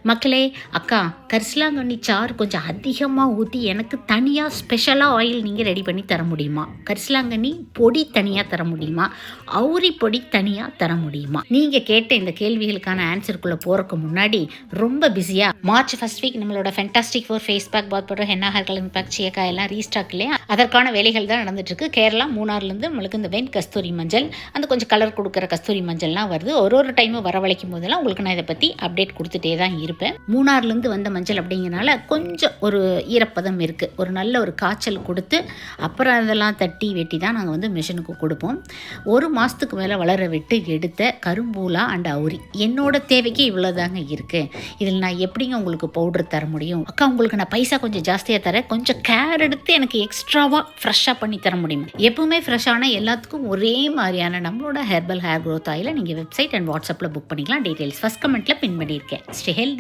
மக்களே, அக்கா கரிசலாங்கண்ணி சாறு கொஞ்சம் அதிகமாக ஊற்றி எனக்கு தனியாக ஸ்பெஷலாக ஆயில் நீங்கள் ரெடி பண்ணி தர முடியுமா? கரிசலாங்கண்ணி பொடி தனியாக தர முடியுமா? அவுரி பொடி தனியாக தர முடியுமா? நீங்கள் கேட்ட இந்த கேள்விகளுக்கான ஆன்சருக்குள்ளே போகிறதுக்கு முன்னாடி ரொம்ப பிஸியாக மார்ச் ஃபர்ஸ்ட் வீக் நம்மளோட fantastic four face pack, bath powder, henna hair colouring pack, சீயக்கா எல்லாம் ரீஸ்டாக் இல்லையா? அதற்கான வேலைகள் தான் நடந்துட்டுருக்கு. கேரளா மூணார்லேருந்து நம்மளுக்கு இந்த வெண் கஸ்தூரி மஞ்சள், அந்த கொஞ்சம் கலர் கொடுக்குற கஸ்தூரி மஞ்சள்லாம் வருது. ஒரு டைமும் வரவழைக்கும் போதெல்லாம் உங்களுக்கு நான் இதை பற்றி அப்டேட் கொடுத்துட்டே தான் இருப்பேன். மூணார்லேருந்து வந்த மஞ்சள் அப்படிங்கிறனால கொஞ்சம் ஒரு ஈரப்பதம் இருக்குது. ஒரு நல்ல ஒரு காய்ச்சல் கொடுத்து அப்புறம் அதெல்லாம் தட்டி வெட்டி தான் நாங்கள் மிஷினுக்கு கொடுப்போம். ஒரு மாதத்துக்கு மேலே வளர விட்டு எடுத்த கரும்பூலா அண்ட் அவுரி என்னோட தேவைக்கு இவ்வளோதாங்க இருக்குது. இதில் நான் எப்படிங்க உங்களுக்கு பவுடர் தர முடியும்? அக்கா, உங்களுக்கு நான் பைசா கொஞ்சம் ஜாஸ்தியாக தரேன், கொஞ்சம் கேர் எடுத்து எனக்கு எக்ஸ்ட்ராவாக ஃப்ரெஷ்ஷாக பண்ணி தர முடியுமா? எப்பவுமே ஃப்ரெஷ்ஷான எல்லாத்துக்கும் ஒரே மாதிரியான நம்மளோட ஹெர்பல் ஹேர் க்ரோத் ஆயிலை நீங்கள் வெப்சைட் அண்ட் வாட்ஸ்அப்பில் புக் பண்ணிக்கலாம். டீட்டெயில்ஸ் ஃபர்ஸ்ட் கமெண்ட்டில் பின் பண்ணியிருக்கேன். Stay healthy.